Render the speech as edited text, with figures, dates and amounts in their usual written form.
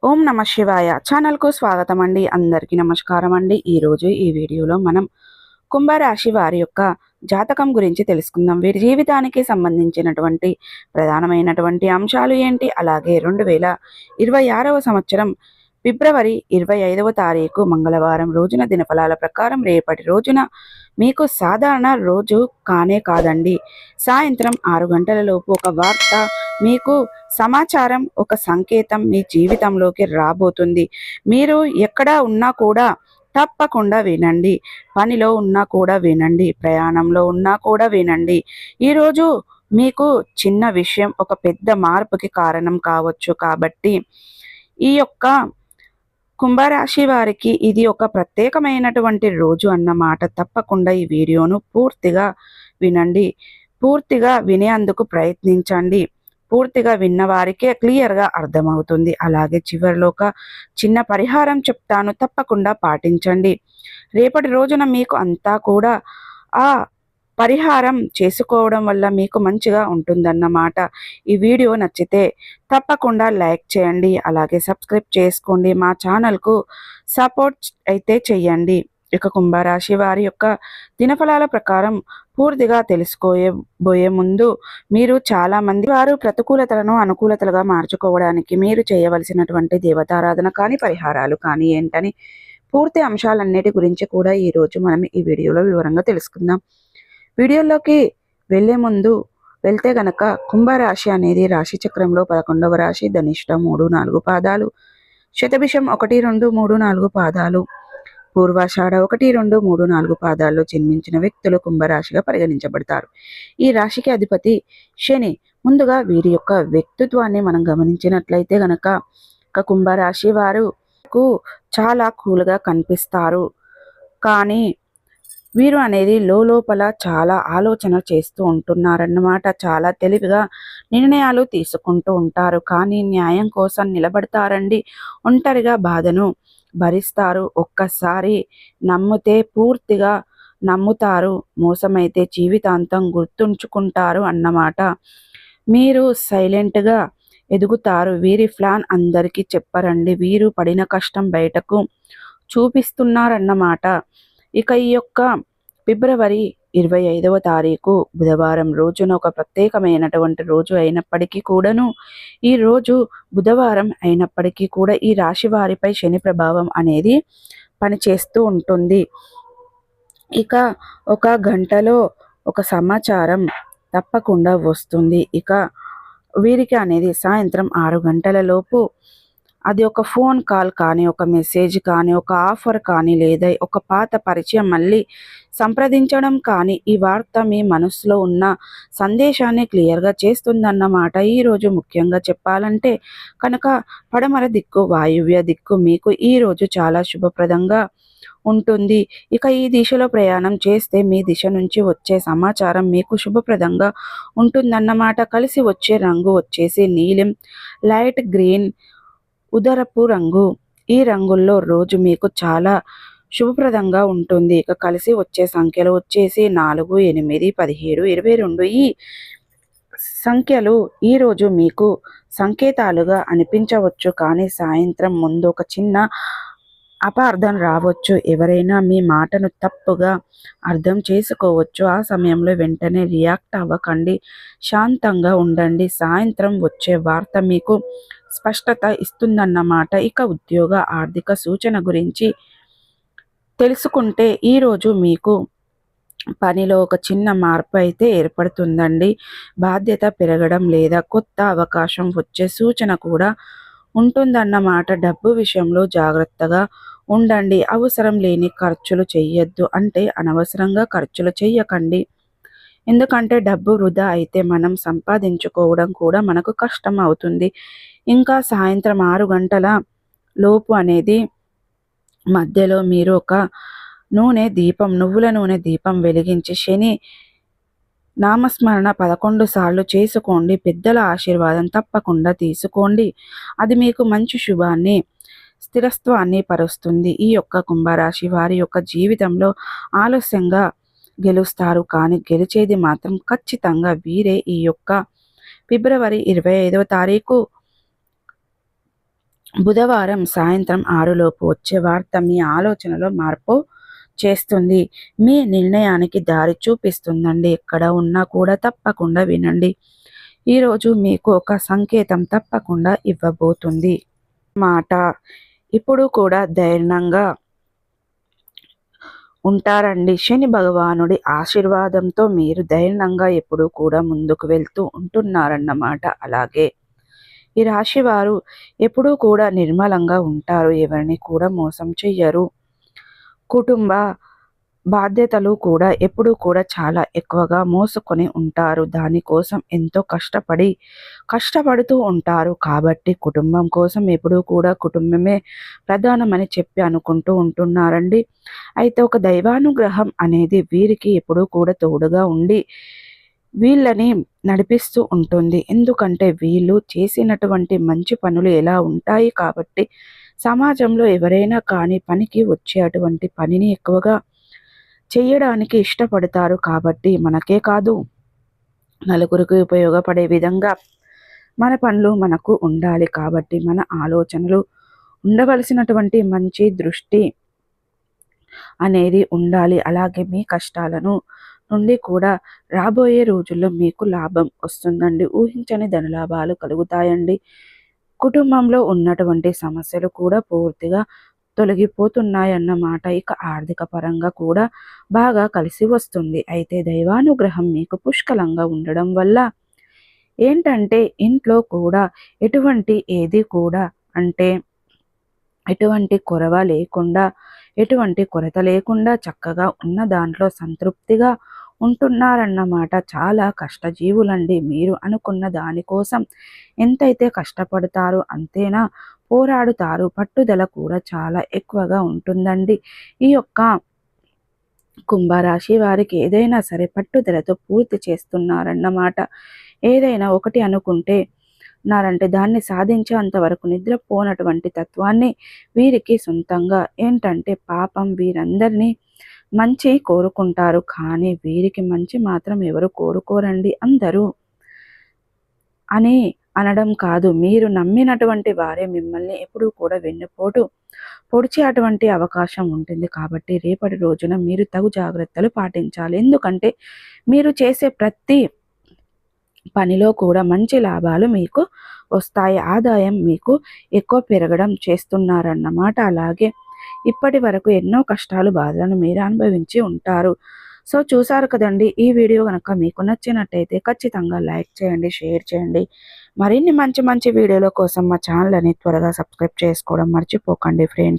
ఓం నమ శివాయ ఛానల్కు స్వాగతం అండి. అందరికీ నమస్కారం అండి. ఈరోజు ఈ వీడియోలో మనం కుంభరాశి వారి యొక్క జాతకం గురించి తెలుసుకుందాం. వీరి జీవితానికి సంబంధించినటువంటి ప్రధానమైనటువంటి అంశాలు ఏంటి, అలాగే 2026వ సంవత్సరం ఫిబ్రవరి 25వ తారీఖు మంగళవారం రోజున దినఫలాల ప్రకారం రేపటి రోజున మీకు సాధారణ రోజు కానే కాదండి. సాయంత్రం 6 గంటల లోపు ఒక వార్త, మీకు సమాచారం, ఒక సంకేతం మీ జీవితంలోకి రాబోతుంది. మీరు ఎక్కడ ఉన్నా కూడా తప్పకుండా వినండి. పనిలో ఉన్నా కూడా వినండి, ప్రయాణంలో ఉన్నా కూడా వినండి. ఈరోజు మీకు చిన్న విషయం ఒక పెద్ద మార్పుకి కారణం కావచ్చు. కాబట్టి ఈ యొక్క కుంభరాశి వారికి ఇది ఒక ప్రత్యేకమైనటువంటి రోజు అన్నమాట. తప్పకుండా ఈ వీడియోను పూర్తిగా వినండి. పూర్తిగా వినేందుకు ప్రయత్నించండి. పూర్తిగా విన్న వారికే క్లియర్గా అర్థమవుతుంది. అలాగే చివరిలో ఒక చిన్న పరిహారం చెప్తాను, తప్పకుండా పాటించండి. రేపటి రోజున మీకు అంతా కూడా ఆ పరిహారం చేసుకోవడం వల్ల మీకు మంచిగా ఉంటుందన్నమాట. ఈ వీడియో నచ్చితే తప్పకుండా లైక్ చేయండి, అలాగే సబ్స్క్రైబ్ చేసుకోండి. మా ఛానల్కు సపోర్ట్ అయితే చెయ్యండి. ఇక కుంభరాశి వారి యొక్క దినఫలాల ప్రకారం పూర్తిగా తెలుసుకోబోయే ముందు, మీరు చాలామంది వారు ప్రతికూలతలను అనుకూలతలుగా మార్చుకోవడానికి మీరు చేయవలసినటువంటి దేవతారాధన కానీ పరిహారాలు కానీ ఏంటని పూర్తి అంశాలన్నిటి గురించి కూడా ఈరోజు మనం ఈ వీడియోలో వివరంగా తెలుసుకుందాం. వీడియోలోకి వెళ్తే గనక కుంభరాశి అనేది రాశి చక్రంలో 11వ రాశి. ధనిష్ట 3, 4 పాదాలు, శతభిషం 1, 2, 3, 4 పాదాలు, పూర్వాషాఢ 1, 2, 3, 4 పాదాల్లో జన్మించిన వ్యక్తులు కుంభరాశిగా పరిగణించబడతారు. ఈ రాశికి అధిపతి శని. ముందుగా వీరి యొక్క వ్యక్తిత్వాన్ని మనం గమనించినట్లయితే గనక కుంభరాశి వారు చాలా కూల్గా కనిపిస్తారు. కానీ వీరు అనేది లోపల చాలా ఆలోచన చేస్తూ ఉంటున్నారన్నమాట. చాలా తెలివిగా నిర్ణయాలు తీసుకుంటూ ఉంటారు. కానీ న్యాయం కోసం నిలబడతారండి. ఒంటరిగా బాధను భరిస్తారు. ఒక్కసారి నమ్మితే పూర్తిగా నమ్ముతారు, మోసమైతే జీవితాంతం గుర్తుంచుకుంటారు అన్నమాట. మీరు సైలెంట్గా ఎదుగుతారు. వీరి ప్లాన్ అందరికీ చెప్పరండి. వీరు పడిన కష్టం బయటకు చూపిస్తున్నారన్నమాట. ఇక ఈ యొక్క ఫిబ్రవరి 25వ తారీఖు బుధవారం రోజున ఒక ప్రత్యేకమైనటువంటి రోజు అయినప్పటికీ కూడాను, ఈ రోజు బుధవారం అయినప్పటికీ కూడా ఈ రాశి వారిపై శని ప్రభావం అనేది పనిచేస్తూ ఉంటుంది. ఇక ఒక గంటలో ఒక సమాచారం తప్పకుండా వస్తుంది. ఇక వీరికి అనేది సాయంత్రం 6 గంటల లోపు అది ఒక ఫోన్ కాల్ కానీ, ఒక మెసేజ్ కానీ, ఒక ఆఫర్ కానీ, లేదా ఒక పాత పరిచయం మళ్ళీ సంప్రదించడం కానీ, ఈ వార్త మీ మనసులో ఉన్న సందేశాన్ని క్లియర్గా చేస్తుందన్నమాట. ఈరోజు ముఖ్యంగా చెప్పాలంటే కనుక పడమర దిక్కు, వాయువ్య దిక్కు మీకు ఈరోజు చాలా శుభప్రదంగా ఉంటుంది. ఇక ఈ దిశలో ప్రయాణం చేస్తే మీ దిశ నుంచి వచ్చే సమాచారం మీకు శుభప్రదంగా ఉంటుందన్నమాట. కలిసి వచ్చే రంగు వచ్చేసి నీలం, లైట్ గ్రీన్, ఉదరపు రంగు. ఈ రంగుల్లో రోజు మీకు చాలా శుభప్రదంగా ఉంటుంది. ఇక కలిసి వచ్చే సంఖ్యలు వచ్చేసి 4, 8, 17, 22. ఈ సంఖ్యలు ఈరోజు మీకు సంకేతాలుగా అనిపించవచ్చు, కానీ సాయంత్రం ముందు ఒక చిన్న అపార్థం రావచ్చు. ఎవరైనా మీ మాటను తప్పుగా అర్థం చేసుకోవచ్చు. ఆ సమయంలో వెంటనే రియాక్ట్ అవ్వకండి, శాంతంగా ఉండండి. సాయంత్రం వచ్చే వార్త మీకు స్పష్టత ఇస్తుందన్నమాట. ఇక ఉద్యోగ ఆర్థిక సూచన గురించి తెలుసుకుంటే ఈరోజు మీకు పనిలో ఒక చిన్న మార్పు అయితే ఏర్పడుతుందండి. బాధ్యత పెరగడం లేదా కొత్త అవకాశం వచ్చే సూచన కూడా ఉంటుందన్నమాట. డబ్బు విషయంలో జాగ్రత్తగా ఉండండి. అవసరం లేని ఖర్చులు చెయ్యొద్దు, అంటే అనవసరంగా ఖర్చులు చెయ్యకండి. ఎందుకంటే డబ్బు వృధా అయితే మనం సంపాదించుకోవడం కూడా మనకు కష్టం అవుతుంది. ఇంకా సాయంత్రం 6 గంటల లోపు అనేది మధ్యలో మీరు ఒక నువ్వుల నూనె దీపం వెలిగించి శని నామస్మరణ 11 సార్లు చేసుకోండి. పెద్దల ఆశీర్వాదం తప్పకుండా తీసుకోండి. అది మీకు మంచి శుభాన్ని, స్థిరత్వాన్ని పరుస్తుంది. ఈ యొక్క కుంభరాశి వారి యొక్క జీవితంలో ఆలస్యంగా గెలుస్తారు, కానీ గెలిచేది మాత్రం ఖచ్చితంగా వీరే. ఈ యొక్క ఫిబ్రవరి 25వ తారీఖు బుధవారం సాయంత్రం 6 లోపు వచ్చే వార్త మీ ఆలోచనలో మార్పు చేస్తుంది. మీ నిర్ణయానికి దారి చూపిస్తుందండి. ఎక్కడ ఉన్నా కూడా తప్పకుండా వినండి. ఈరోజు మీకు ఒక సంకేతం తప్పకుండా ఇవ్వబోతుంది. మాట ఇప్పుడు కూడా ధైర్యంగా ఉంటారండి. శని భగవానుడి ఆశీర్వాదంతో మీరు ధైర్యంగా ఎప్పుడూ కూడా ముందుకు వెళ్తూ ఉంటున్నారన్నమాట. అలాగే ఈ రాశి వారు ఎప్పుడూ కూడా నిర్మలంగా ఉంటారు. ఎవరిని కూడా మోసం చెయ్యరు. కుటుంబ బాధ్యతలు కూడా ఎప్పుడూ కూడా చాలా ఎక్కువగా మోసుకొని ఉంటారు. దానికోసం ఎంతో కష్టపడుతూ ఉంటారు. కాబట్టి కుటుంబం కోసం ఎప్పుడూ కూడా కుటుంబమే ప్రధానమని చెప్పి అనుకుంటూ ఉంటున్నారండి. అయితే ఒక దైవానుగ్రహం అనేది వీరికి ఎప్పుడూ కూడా తోడుగా ఉండి వీళ్ళని నడిపిస్తూ ఉంటుంది. ఎందుకంటే వీళ్ళు చేసినటువంటి మంచి పనులు ఎలా ఉంటాయి కాబట్టి సమాజంలో ఎవరైనా కానీ పనికి వచ్చే అటువంటి పనిని ఎక్కువగా చేయడానికి ఇష్టపడతారు. కాబట్టి మనకే కాదు నలుగురికి ఉపయోగపడే విధంగా మన పనులు మనకు ఉండాలి. కాబట్టి మన ఆలోచనలు ఉండవలసినటువంటి మంచి దృష్టి అనేది ఉండాలి. అలాగే మీ కష్టాలను నుండి కూడా రాబోయే రోజుల్లో మీకు లాభం వస్తుందండి. ఊహించని ధనలాభాలు కలుగుతాయండి. కుటుంబంలో ఉన్నటువంటి సమస్యలు కూడా పూర్తిగా తొలగిపోతున్నాయన్నమాట. ఇక ఆర్థిక పరంగా కూడా బాగా కలిసి వస్తుంది. అయితే దైవానుగ్రహం మీకు పుష్కలంగా ఉండడం వల్ల ఏంటంటే ఇంట్లో కూడా ఎటువంటి ఏది కూడా అంటే ఎటువంటి ఎటువంటి కొరత లేకుండా చక్కగా ఉన్న దాంట్లో సంతృప్తిగా ఉంటున్నారన్నమాట. చాలా కష్టజీవులండి. మీరు అనుకున్న దానికోసం ఎంతైతే కష్టపడతారో అంతేనా పోరాడుతారు. పట్టుదల కూడా చాలా ఎక్కువగా ఉంటుందండి. ఈ యొక్క కుంభరాశి వారికి ఏదైనా సరే పట్టుదలతో పూర్తి చేస్తున్నారన్నమాట. ఏదైనా ఒకటి అనుకుంటే దాన్ని సాధించేంత వరకు నిద్రపోనటువంటి తత్వాన్ని వీరికి సొంతంగా ఏంటంటే పాపం వీరందరినీ మంచి కోరుకుంటారు. కానీ వీరికి మంచి మాత్రం ఎవరు కోరుకోరండి. అందరూ అని అనడం కాదు, మీరు నమ్మినటువంటి వారే మిమ్మల్ని ఎప్పుడూ కూడా వెన్నుపోటు పొడిచే అటువంటి అవకాశం ఉంటుంది. కాబట్టి రేపటి రోజున మీరు తగు జాగ్రత్తలు పాటించాలి. ఎందుకంటే మీరు చేసే ప్రతి పనిలో కూడా మంచి లాభాలు మీకు వస్తాయి. ఆదాయం మీకు ఎక్కువ పెరగడం చేస్తున్నారన్నమాట. అలాగే ఇప్పటి వరకు ఎన్నో కష్టాలు బాధలను మీరు అనుభవించి ఉంటారు. సో చూసారు కదండి. ఈ వీడియో కనుక మీకు నచ్చినట్టయితే ఖచ్చితంగా లైక్ చేయండి, షేర్ చేయండి. మరిన్ని మంచి మంచి వీడియోల కోసం మా ఛానల్ని త్వరగా సబ్స్క్రైబ్ చేసుకోవడం మర్చిపోకండి ఫ్రెండ్స్.